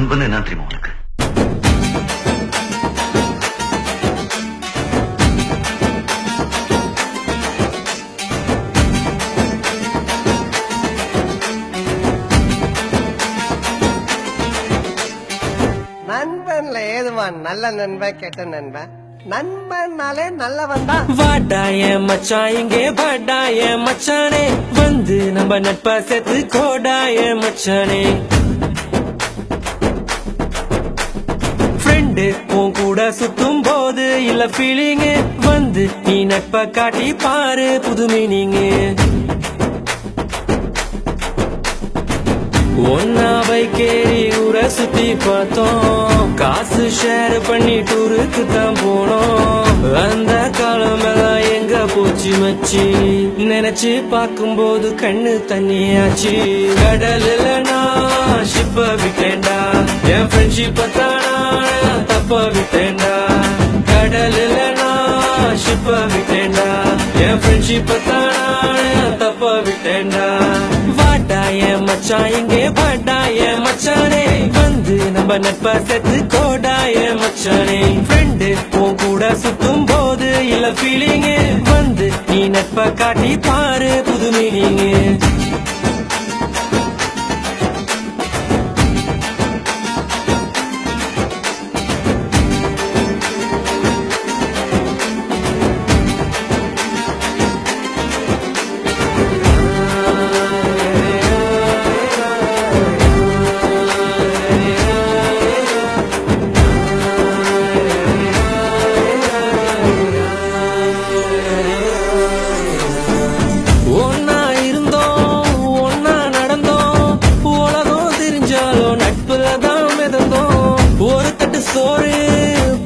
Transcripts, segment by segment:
நண்பன் என்ன தெரியுமா உனக்கு? நண்பன்ல ஏதுவான் நல்ல நண்பன் கெட்ட நண்பன்? நண்பன்னாலே நல்லவன் தான். வாடாய மச்சான் இங்கே வாடாய மச்சானே, வந்து நம்ம நட்பா சேர்த்து கோடாய மச்சானே. ஃப்ரெண்டு உன் கூட சுத்தும் போது இல்ல ஃபீலிங், வந்து நீ நட்பா காட்டி பாரு புது மீனிங். ஒன்னா பைக்கேறி ஊரை சுத்தி பார்த்தோம், காசு ஷேர் பண்ணி டூருக்கு தான் போனோம். அந்த காலம் எல்லாம் எங்க போச்சு மச்சி, நினைச்சு பார்க்கும்போது கண்ணு தண்ணியாச்சு. கடல்ல நான் ஷிப்ப விட்டேன்டா, என் ஃப்ரெண்ட்ஷிப்ப தானா தப்ப விட்டேன்டா. கடல்ல நான் ஷிப்ப விட்டேன்டா, என் ஃப்ரெண்ட்ஷிப்ப தானா தப்ப விட்டேன்டா. வாடாய மச்சான் இங்கே வாடாய மச்சானே, வந்து நம்ம நட்பா சேர்த்து கோடாய மச்சானே. ஃப்ரெண்டு உன் கூட சுத்தும் போது இல்ல ஃபீலிங், வந்து நீ நட்பா காட்டி பாரு புது மீனிங். ஒரு தட்டு சோறு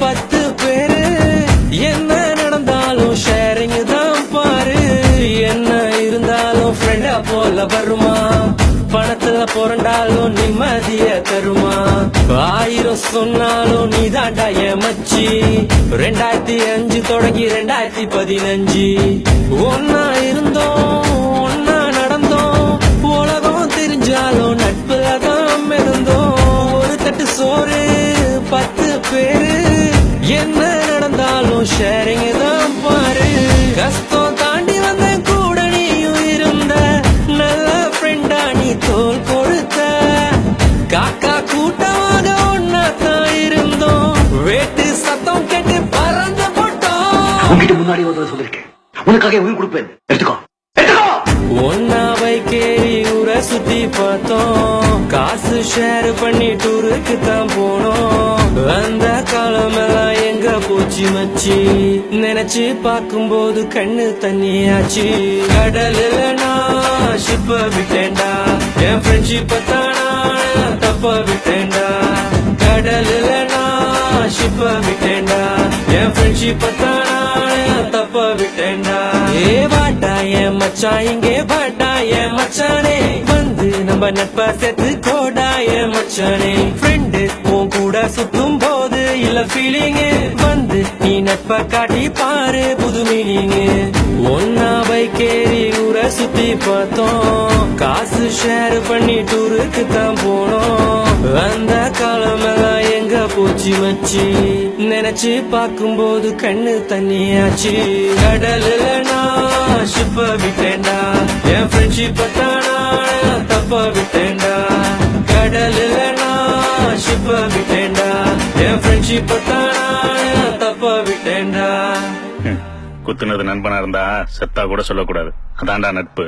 10 பேரு, என்ன நடந்தாலும் ஷேரிங் தான் பாரு. என்ன இருந்தாலும் ஃப்ரெண்டா போல வருமா, பணத்துல புரண்டாலும் நிம்மதிய தருமா. 1000 சொன்னாலும் நீ தாண்டா என் மச்சி. 2005 தொடங்கி 2015 ஒன்னா இருந்தோம் ஒன்னா நடந்தோம், உலகம் தெரிஞ்சாலும் நட்புல தான் மிதந்தோம். ஒரு தட்டு சோறு 10 பேரு, என்ன நடந்தாலும் ஷேரிங் தான் பாரு. கஷ்டம் தாண்டி வந்த கூட நீயும் இருந்த, நல்ல ஃப்ரெண்டா நீ தோல் கொடுத்த. காக்கா கூட்டமாக ஒன்னா தான் இருந்தோம், வேட்டு சத்தம் கேட்டு பறந்து போட்டோம். உங்ககிட்ட முன்னாடி ஒரு சொல்லிருக்கேன், உனக்காக உயிர் கொடுப்பேன், எடுத்துக்கோ. ஒன்னா பைக்கேறி ஊரை சுத்தி பார்த்தோம், காசு ஷேர் பண்ணி டூருக்கு தான் போனோம். அந்த காலம் எல்லாம் எங்க போச்சு மச்சி, நினைச்சு பார்க்கும்போது கண்ணு தண்ணியாச்சு. கடல்ல நான் ஷிப்ப விட்டேன்டா, என் ஃப்ரெண்ட்ஷிப்ப தானா தப்ப விட்டேன்டா. கடல்ல நான் ஷிப்ப விட்டேன்டா, என் ஃப்ரெண்ட்ஷிப்ப தானா தப்ப விட்டேன்டா. ஏ வாடாய மச்சான் இங்கே வாடாய மச்சானே, வந்து நம்ம நட்பா சேர்த்து கோடாய மச்சானே. ஃப்ரெண்டு உன் கூட சுத்தும் போது இல்ல ஃபீலிங், வந்து நீ நட்பா காட்டி பாரு புது மீனிங். ஒன்னா பைக்கேறி ஊரை சுத்தி பார்த்தோம், காசு ஷேர் பண்ணி டூருக்கு தான் போனோம். அந்த காலம் எல்லாம் எங்க போச்சு மச்சி, நினைச்சு பார்க்கும்போது கண்ணு தண்ணியாச்சு. கடல்ல நான் ஷிப்ப விட்டேன்டா, என் ஃப்ரெண்ட்ஷிப்ப தானா தப்ப விட்டேன்டா. கடல்ல நான் ஷிப்ப விட்டேன்டா, என் ஃப்ரெண்ட்ஷிப்ப தானா தப்ப விட்டேன்டா. குத்துனது நண்பனா இருந்தா செத்தா கூட சொல்லக்கூடாது, அதான்டா நட்பு.